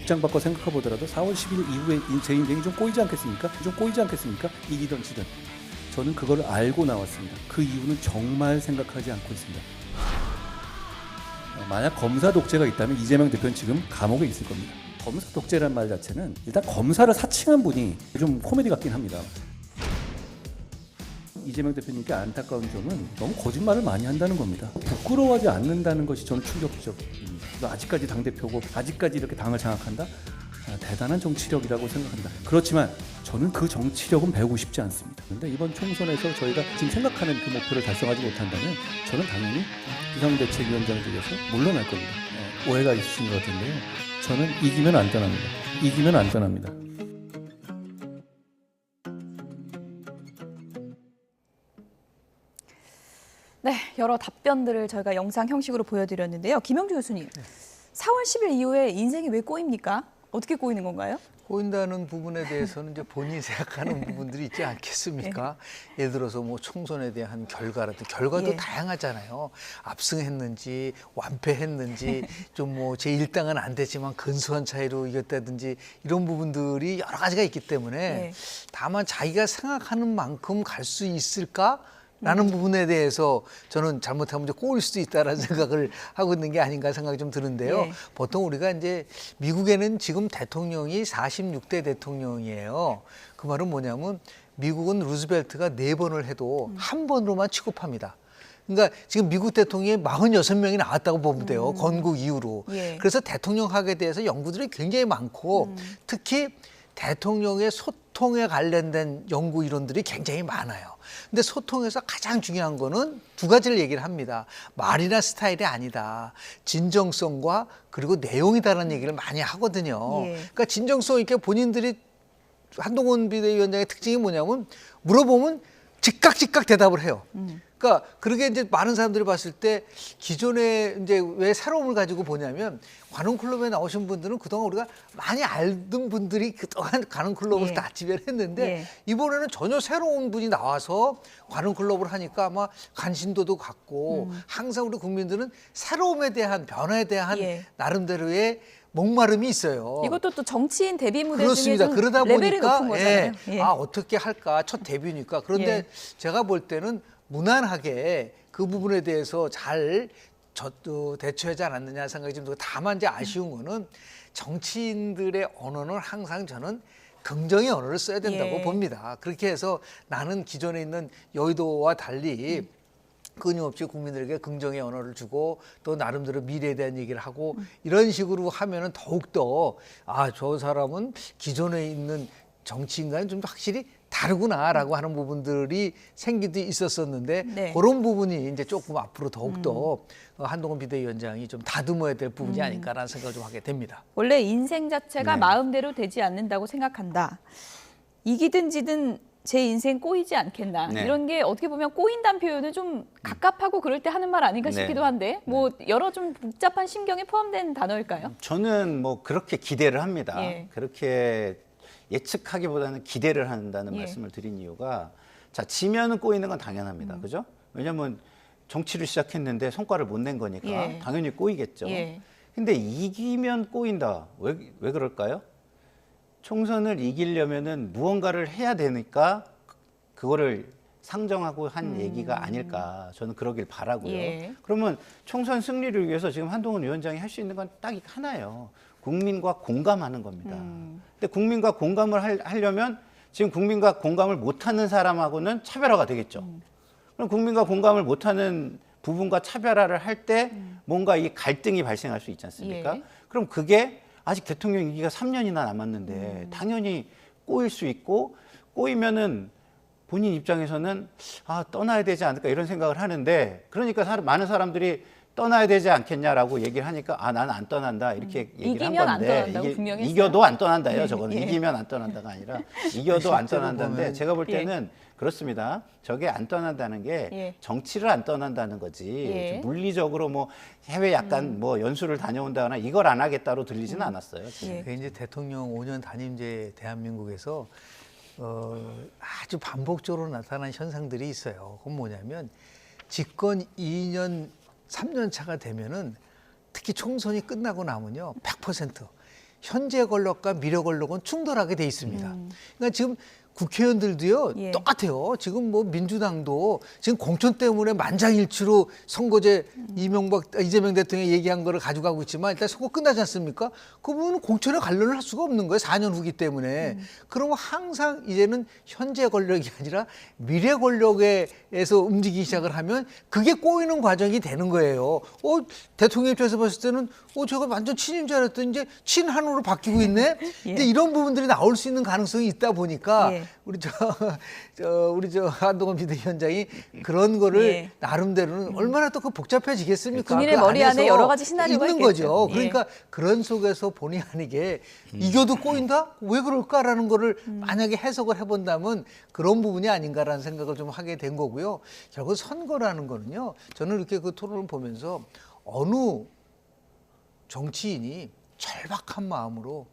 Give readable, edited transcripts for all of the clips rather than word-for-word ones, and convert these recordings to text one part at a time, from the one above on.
입장 바꿔 생각해 보더라도 4월 10일 이후에 제 인생이 좀 꼬이지 않겠습니까? 좀 꼬이지 않겠습니까? 이기든 지든. 저는 그걸 알고 나왔습니다. 그 이유는 정말 생각하지 않고 있습니다. 만약 검사 독재가 있다면 이재명 대표는 지금 감옥에 있을 겁니다. 검사 독재란 말 자체는 일단 검사를 사칭한 분이 좀 코미디 같긴 합니다. 이재명 대표님께 안타까운 점은 너무 거짓말을 많이 한다는 겁니다. 부끄러워하지 않는다는 것이 저는 충격적입니다. 아직까지 당대표고 아직까지 이렇게 당을 장악한다? 대단한 정치력이라고 생각합니다. 그렇지만 저는 그 정치력은 배우고 싶지 않습니다. 그런데 이번 총선에서 저희가 지금 생각하는 그 목표를 달성하지 못한다면 저는 당연히 비상대책위원장직에서 물러날 겁니다. 오해가 있으신 것 같은데요. 저는 이기면 안 떠납니다. 이기면 안 떠납니다. 네, 여러 답변들을 저희가 영상 형식으로 보여드렸는데요. 김영주 교수님, 4월 10일 이후에 인생이 왜 꼬입니까? 어떻게 꼬이는 건가요? 꼬인다는 부분에 대해서는 이제 본인이 생각하는 부분들이 있지 않겠습니까? 예를 들어서 뭐 총선에 대한 결과라든지 결과도 다양하잖아요. 압승했는지 완패했는지 좀 뭐 제1당은 안 되지만 근소한 차이로 이겼다든지 이런 부분들이 여러 가지가 있기 때문에 다만 자기가 생각하는 만큼 갈 수 있을까? 라는 부분에 대해서 저는 잘못하면 이제 꼬일 수도 있다라는 생각을 하고 있는 게 아닌가 생각이 좀 드는데요. 보통 우리가 이제 미국에는 지금 대통령이 46대 대통령이에요. 그 말은 뭐냐면 미국은 루즈벨트가 4번을 해도 한 번으로만 취급합니다. 그러니까 지금 미국 대통령이 46명이 나왔다고 보면 돼요. 건국 이후로. 그래서 대통령학에 대해서 연구들이 굉장히 많고 특히 대통령의 소통에 관련된 연구 이론들이 굉장히 많아요. 근데 소통에서 가장 중요한 거는 두 가지를 얘기를 합니다. 말이나 스타일이 아니다. 진정성과 그리고 내용이다라는 얘기를 많이 하거든요. 그러니까 진정성 있게 본인들이 한동훈 비대위원장의 특징이 뭐냐면 물어보면 즉각 대답을 해요. 그러니까 그러게 이제 많은 사람들이 봤을 때 기존에 이제 왜 새로움을 가지고 보냐면 관훈클럽에 나오신 분들은 그동안 우리가 많이 알던 분들이 그동안 관훈클럽을 다 지배했는데 이번에는 전혀 새로운 분이 나와서 관훈클럽을 하니까 아마 관심도도 갖고 항상 우리 국민들은 새로움에 대한 변화에 대한 나름대로의 목마름이 있어요. 이것도 또 정치인 데뷔 무대 그렇습니다. 중에 좀 그러다 레벨이 보니까 높은 거잖아요. 아 어떻게 할까 첫 데뷔니까. 그런데 제가 볼 때는 무난하게 그 부분에 대해서 잘 대처하지 않았느냐 생각이 좀 들고 다만 이제 아쉬운 거는 정치인들의 언어는 항상 저는 긍정의 언어를 써야 된다고 봅니다. 그렇게 해서 나는 기존에 있는 여의도와 달리 끊임없이 국민들에게 긍정의 언어를 주고 또 나름대로 미래에 대한 얘기를 하고 이런 식으로 하면은 더욱더 아, 저 사람은 기존에 있는 정치인과는 좀 확실히 다르구나라고 하는 부분들이 생기도 있었었는데 그런 부분이 이제 조금 앞으로 더욱더 한동훈 비대위원장이 좀 다듬어야 될 부분이 아닐까라는 생각을 좀 하게 됩니다. 원래 인생 자체가 마음대로 되지 않는다고 생각한다. 이기든 지든 제 인생 꼬이지 않겠나. 이런 게 어떻게 보면 꼬인다는 표현은 좀 갑갑하고 그럴 때 하는 말 아닌가 싶기도 한데 뭐 여러 좀 복잡한 심경이 포함된 단어일까요? 저는 뭐 그렇게 기대를 합니다. 그렇게 예측하기보다는 기대를 한다는 말씀을 드린 이유가 자 지면은 꼬이는 건 당연합니다. 그죠? 왜냐하면 정치를 시작했는데 성과를 못 낸 거니까 당연히 꼬이겠죠. 근데 이기면 꼬인다. 왜 그럴까요? 총선을 이기려면은 무언가를 해야 되니까 그거를 상정하고 한 얘기가 아닐까. 저는 그러길 바라고요. 그러면 총선 승리를 위해서 지금 한동훈 위원장이 할 수 있는 건 딱 하나예요. 국민과 공감하는 겁니다. 근데 국민과 공감을 하려면 지금 국민과 공감을 못하는 사람하고는 차별화가 되겠죠. 그럼 국민과 공감을 못하는 부분과 차별화를 할 때 뭔가 이 갈등이 발생할 수 있지 않습니까? 그럼 그게 아직 대통령 임기가 3년이나 남았는데 당연히 꼬일 수 있고 꼬이면은 본인 입장에서는 아 떠나야 되지 않을까 이런 생각을 하는데 그러니까 많은 사람들이 떠나야 되지 않겠냐라고 얘기를 하니까 아 나는 안 떠난다 이렇게 얘기를 한 건데 이겨도 안 떠난다예요. 저거는 이기면 안 떠난다가 아니라 이겨도 안 떠난다인데 제가 볼 때는 그렇습니다. 저게 안 떠난다는 게 정치를 안 떠난다는 거지 물리적으로 뭐 해외 약간 뭐 연수를 다녀온다거나 이걸 안 하겠다로 들리지는 않았어요. 그 이제 대통령 5년 단임제 대한민국에서 아주 반복적으로 나타난 현상들이 있어요. 그건 뭐냐면 집권 2년 3년 차가 되면은 특히 총선이 끝나고 나면요 100% 현재 권력과 미래 권력은 충돌하게 돼 있습니다. 그러니까 지금 국회의원들도요 예. 똑같아요. 지금 뭐 민주당도 지금 공천 때문에 만장일치로 선거제 이재명 대통령이 얘기한 거를 가져가고 있지만 일단 선거 끝나지 않습니까? 그 부분은 공천에 관련을 할 수가 없는 거예요. 4년 후기 때문에. 그러면 항상 이제는 현재 권력이 아니라 미래 권력에서 움직이기 시작을 하면 그게 꼬이는 과정이 되는 거예요. 대통령 입장에서 봤을 때는 제가 완전 친인 줄 알았더니 이제 친한으로 바뀌고 있네. 예. 이제 이런 부분들이 나올 수 있는 가능성이 있다 보니까 예. 우리 한동훈 비대위원장이 그런 거를 예. 나름대로는 얼마나 또 그 복잡해지겠습니까? 본인의 그 머리 안에 안에서 여러 가지 시나리오가 있는 있겠죠. 거죠. 그러니까 그런 속에서 본의 아니게 이겨도 꼬인다? 왜 그럴까라는 거를 만약에 해석을 해본다면 그런 부분이 아닌가라는 생각을 좀 하게 된 거고요. 결국 선거라는 거는요. 저는 이렇게 그 토론을 보면서 어느 정치인이 절박한 마음으로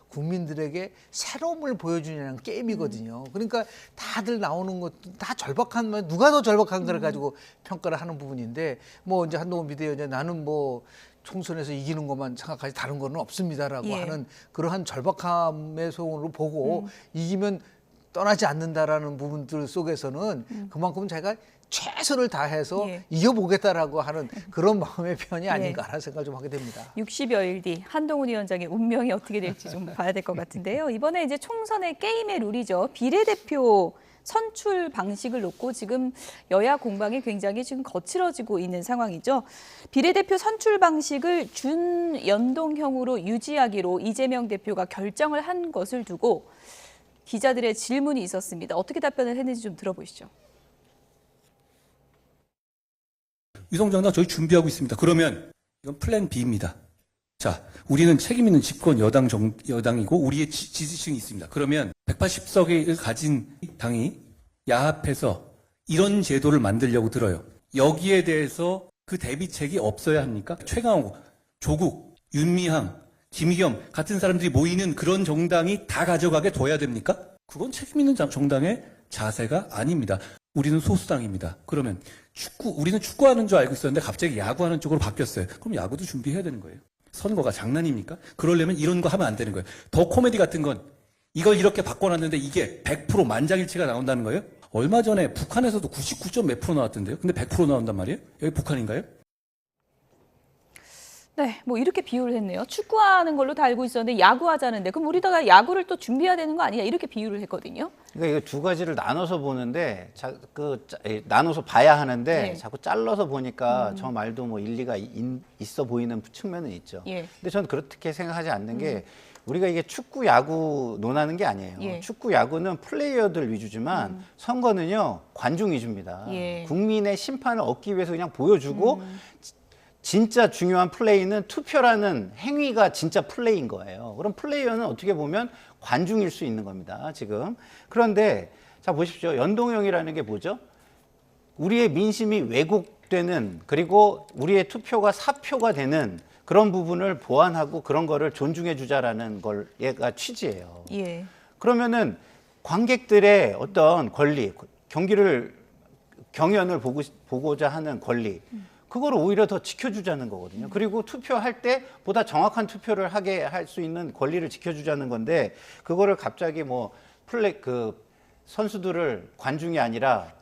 국민들에게 새로움을 보여주냐는 게임이거든요. 그러니까 다들 나오는 것도 다 절박한 말, 누가 더 절박한가를 가지고 평가를 하는 부분인데 뭐 이제 한동훈 비대위원장 나는 뭐 총선에서 이기는 것만 생각하지 다른 거는 없습니다라고 예. 하는 그러한 절박함의 소원으로 보고 이기면 떠나지 않는다라는 부분들 속에서는 그만큼 자기가 최선을 다해서 예. 이겨보겠다라고 하는 그런 마음의 표현이 아닌가라는 생각을 좀 하게 됩니다. 60여일 뒤 한동훈 위원장의 운명이 어떻게 될지 좀 봐야 될 것 같은데요. 이번에 이제 총선의 게임의 룰이죠. 비례대표 선출 방식을 놓고 지금 여야 공방이 굉장히 지금 거칠어지고 있는 상황이죠. 비례대표 선출 방식을 준연동형으로 유지하기로 이재명 대표가 결정을 한 것을 두고 기자들의 질문이 있었습니다. 어떻게 답변을 했는지 좀 들어보시죠. 위성정당 저희 준비하고 있습니다. 그러면 이건 플랜 B입니다. 자, 우리는 책임 있는 집권 여당이고 우리의 지지층이 있습니다. 그러면 180석을 가진 당이 야합해서 이런 제도를 만들려고 들어요. 여기에 대해서 그 대비책이 없어야 합니까? 최강욱, 조국, 윤미향, 김의겸 같은 사람들이 모이는 그런 정당이 다 가져가게 둬야 됩니까? 그건 책임 있는 정당의 자세가 아닙니다. 우리는 소수당입니다. 그러면 우리는 축구하는 줄 알고 있었는데 갑자기 야구하는 쪽으로 바뀌었어요. 그럼 야구도 준비해야 되는 거예요. 선거가 장난입니까? 그러려면 이런 거 하면 안 되는 거예요. 더 코미디 같은 건 이걸 이렇게 바꿔놨는데 이게 100% 만장일치가 나온다는 거예요? 얼마 전에 북한에서도 99점 몇 프로 나왔던데요. 근데 100% 나온단 말이에요? 여기 북한인가요? 네, 뭐 이렇게 비유를 했네요. 축구하는 걸로 다 알고 있었는데 야구하자는데 그럼 우리다가 야구를 또 준비해야 되는 거 아니냐 이렇게 비유를 했거든요. 그러니까 이거 두 가지를 나눠서 보는데 나눠서 봐야 하는데 네. 자꾸 잘라서 보니까 저 말도 뭐 일리가 있어 보이는 측면은 있죠. 예. 근데 저는 그렇게 생각하지 않는 게 우리가 이게 축구 야구 논하는 게 아니에요. 예. 축구 야구는 플레이어들 위주지만 선거는요 관중 위주입니다. 예. 국민의 심판을 얻기 위해서 그냥 보여주고 진짜 중요한 플레이는 투표라는 행위가 진짜 플레이인 거예요. 그럼 플레이어는 어떻게 보면 관중일 수 있는 겁니다, 지금. 그런데 자 보십시오. 연동형이라는 게 뭐죠? 우리의 민심이 왜곡되는 그리고 우리의 투표가 사표가 되는 그런 부분을 보완하고 그런 거를 존중해 주자라는 걸 얘가 취지예요. 예. 그러면은 관객들의 어떤 권리, 경연을 보고자 하는 권리 그거를 오히려 더 지켜주자는 거거든요. 그리고 투표할 때 보다 정확한 투표를 하게 할 수 있는 권리를 지켜주자는 건데 그거를 갑자기 뭐 선수들을 관중이 아니라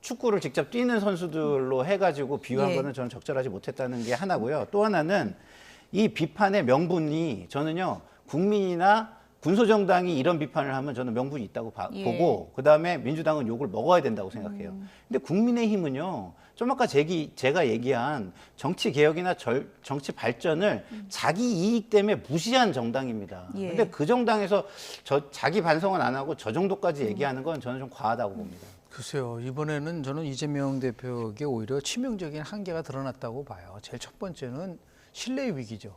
축구를 직접 뛰는 선수들로 해가지고 비유한 예. 거는 저는 적절하지 못했다는 게 하나고요. 또 하나는 이 비판의 명분이 저는요 국민이나 군소정당이 이런 비판을 하면 저는 명분이 있다고 예. 보고 그다음에 민주당은 욕을 먹어야 된다고 생각해요. 근데 국민의힘은요 좀 아까 제가 얘기한 정치 개혁이나 정치 발전을 자기 이익 때문에 무시한 정당입니다. 예. 근데 그 정당에서 자기 반성은 안 하고 저 정도까지 얘기하는 건 저는 좀 과하다고 봅니다. 글쎄요. 이번에는 저는 이재명 대표에게 오히려 치명적인 한계가 드러났다고 봐요. 제일 첫 번째는 신뢰 위기죠.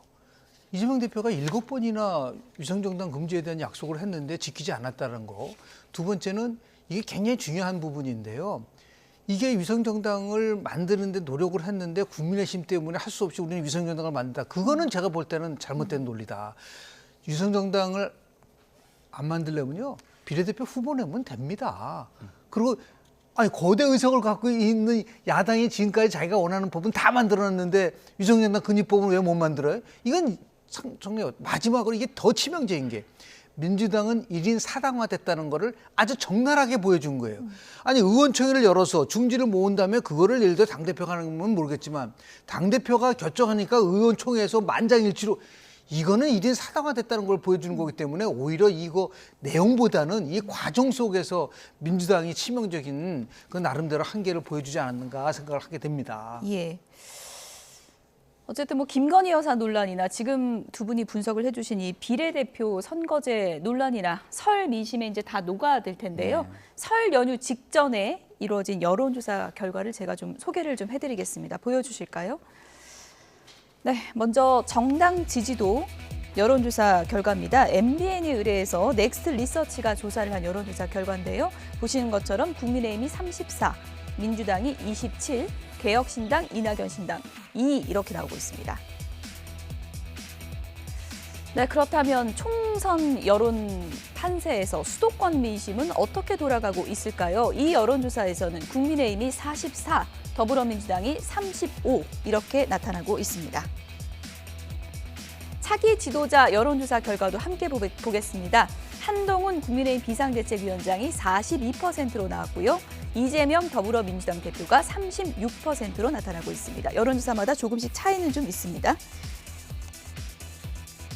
이재명 대표가 7번이나 위성정당 금지에 대한 약속을 했는데 지키지 않았다는 거. 두 번째는 이게 굉장히 중요한 부분인데요. 이게 위성정당을 만드는데 노력을 했는데 국민의힘 때문에 할 수 없이 우리는 위성정당을 만든다. 그거는 제가 볼 때는 잘못된 논리다. 위성정당을 안 만들려면요. 비례대표 후보 내면 됩니다. 그리고 거대 의석을 갖고 있는 야당이 지금까지 자기가 원하는 법은 다 만들어놨는데 위성정당 근입법은 왜 못 만들어요? 이건 마지막으로 이게 더 치명적인 게 민주당은 1인 4당화 됐다는 거를 아주 적나라하게 보여준 거예요. 아니 의원총회를 열어서 중지를 모은 다음에 그거를 예를 들어 당대표가 하는 건 모르겠지만 당대표가 결정하니까 의원총회에서 만장일치로 이거는 1인 4당화 됐다는 걸 보여주는 거기 때문에 오히려 이거 내용보다는 이 과정 속에서 민주당이 치명적인 그 나름대로 한계를 보여주지 않았는가 생각을 하게 됩니다. 예. 어쨌든 뭐 김건희 여사 논란이나 지금 두 분이 분석을 해주신 이 비례대표 선거제 논란이나 설 민심에 이제 다 녹아들 텐데요. 네. 설 연휴 직전에 이루어진 여론조사 결과를 제가 좀 소개를 좀 해드리겠습니다. 보여주실까요? 네, 먼저 정당 지지도 여론조사 결과입니다. MBN에 의뢰해서 넥스트 리서치가 조사를 한 여론조사 결과인데요. 보시는 것처럼 국민의힘이 34, 민주당이 27, 개혁신당, 이낙연 신당 2 이렇게 나오고 있습니다. 네, 그렇다면 총선 여론 판세에서 수도권 민심은 어떻게 돌아가고 있을까요? 이 여론조사에서는 국민의힘이 44, 더불어민주당이 35 이렇게 나타나고 있습니다. 차기 지도자 여론조사 결과도 함께 보겠습니다. 한동훈 국민의힘 비상대책위원장이 42%로 나왔고요. 이재명 더불어민주당 대표가 36%로 나타나고 있습니다. 여론조사마다 조금씩 차이는 좀 있습니다.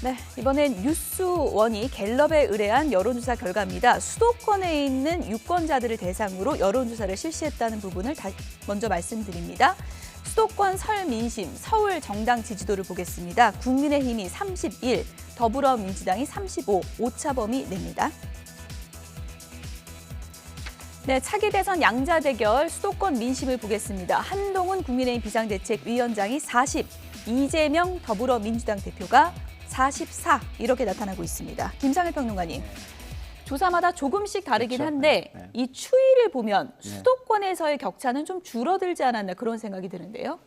네, 이번엔 뉴스원이 갤럽에 의뢰한 여론조사 결과입니다. 수도권에 있는 유권자들을 대상으로 여론조사를 실시했다는 부분을 먼저 말씀드립니다. 수도권 설 민심, 서울 정당 지지도를 보겠습니다. 국민의힘이 31, 더불어민주당이 35, 오차범위 냅니다. 네, 차기 대선 양자 대결 수도권 민심을 보겠습니다. 한동훈 국민의힘 비상대책위원장이 40, 이재명 더불어민주당 대표가 44 이렇게 나타나고 있습니다. 김상일 평론가님, 조사마다 조금씩 다르긴 그렇죠. 한데 네. 이 추이를 보면 수도권에서의 격차는 좀 줄어들지 않았나 그런 생각이 드는데요.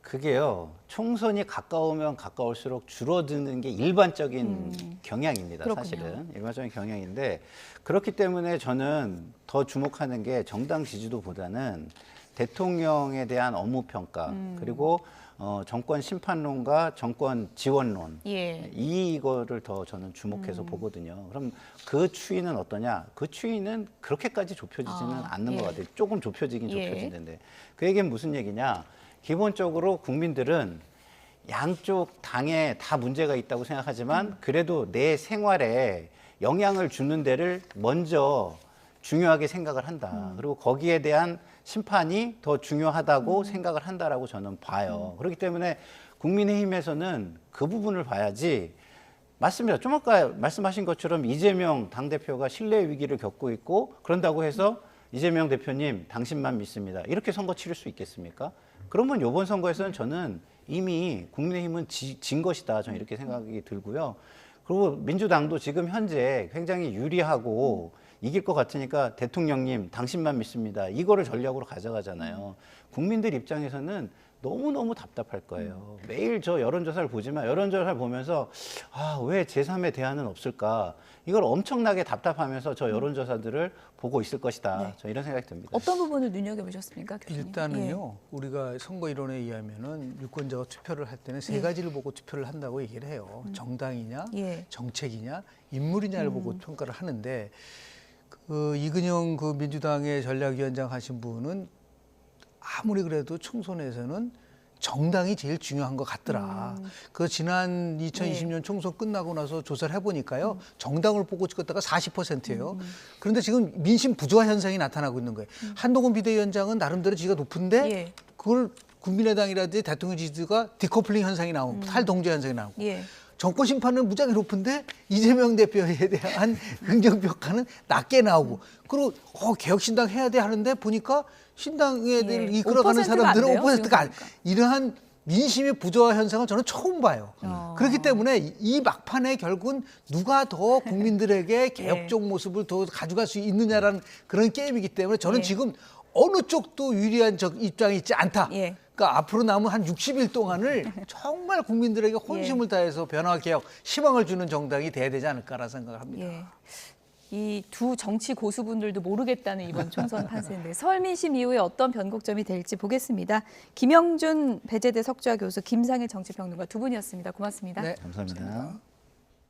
그게요. 총선이 가까우면 가까울수록 줄어드는 게 일반적인 경향입니다. 그렇군요. 사실은 일반적인 경향인데 그렇기 때문에 저는 더 주목하는 게 정당 지지도보다는 대통령에 대한 업무 평가 그리고 정권 심판론과 정권 지원론 예. 이거를 더 저는 주목해서 보거든요. 그럼 그 추이는 어떠냐? 그 추이는 그렇게까지 좁혀지지는 않는 예. 것 같아요. 조금 좁혀지긴 예. 좁혀지는데 그 얘기는 무슨 얘기냐? 기본적으로 국민들은 양쪽 당에 다 문제가 있다고 생각하지만 그래도 내 생활에 영향을 주는 데를 먼저 중요하게 생각을 한다. 그리고 거기에 대한 심판이 더 중요하다고 생각을 한다라고 저는 봐요. 그렇기 때문에 국민의힘에서는 그 부분을 봐야지. 맞습니다. 좀 아까 말씀하신 것처럼 이재명 당대표가 신뢰 위기를 겪고 있고 그런다고 해서 이재명 대표님 당신만 믿습니다. 이렇게 선거 치를 수 있겠습니까? 그러면 이번 선거에서는 저는 이미 국민의힘은 진 것이다. 저는 이렇게 생각이 들고요. 그리고 민주당도 지금 현재 굉장히 유리하고 이길 것 같으니까 대통령님 당신만 믿습니다. 이거를 전략으로 가져가잖아요. 국민들 입장에서는 너무너무 답답할 거예요. 매일 저 여론조사를 보지만 여론조사를 보면서 왜 제3의 대안은 없을까? 이걸 엄청나게 답답하면서 저 여론조사들을 보고 있을 것이다. 네. 저 이런 생각이 듭니다. 어떤 부분을 눈여겨보셨습니까, 교수님? 일단은요, 우리가 선거 이론에 의하면은 유권자가 투표를 할 때는 세 가지를 보고 투표를 한다고 얘기를 해요. 정당이냐, 예. 정책이냐, 인물이냐를 보고 평가를 하는데 이근영 그 민주당의 전략위원장 하신 분은 아무리 그래도 총선에서는 정당이 제일 중요한 것 같더라. 그 지난 2020년 총선 끝나고 나서 조사를 해보니까요. 정당을 보고 찍었다가 40%예요. 그런데 지금 민심 부조화 현상이 나타나고 있는 거예요. 한동훈 비대위원장은 나름대로 지지가 높은데 예. 그걸 국민의당이라든지 대통령 지지가 디커플링 현상이 나오고 탈동조 현상이 나오고 예. 정권 심판은 무지하게 높은데 이재명 대표에 대한 긍정평가는 낮게 나오고 그리고 개혁신당 해야 돼 하는데 보니까 신당에 대해 이끌어가는 5%가 안 사람들은 돼요, 5%가 안 지금 보니까. 이러한 민심의 부조화 현상을 저는 처음 봐요. 그렇기 때문에 이 막판에 결국은 누가 더 국민들에게 개혁적 모습을 더 가져갈 수 있느냐라는 그런 게임이기 때문에 저는 예. 지금 어느 쪽도 유리한 입장이 있지 않다. 예. 그러니까 앞으로 남은 한 60일 동안을 정말 국민들에게 혼심을 다해서 변화 개혁, 희망을 주는 정당이 돼야 되지 않을까라 생각을 합니다. 예. 이 두 정치 고수분들도 모르겠다는 이번 총선 판세인데 설민심 이후에 어떤 변곡점이 될지 보겠습니다. 김영준 배재대 석좌 교수, 김상일 정치평론가 두 분이었습니다. 고맙습니다. 네, 감사합니다. 감사합니다.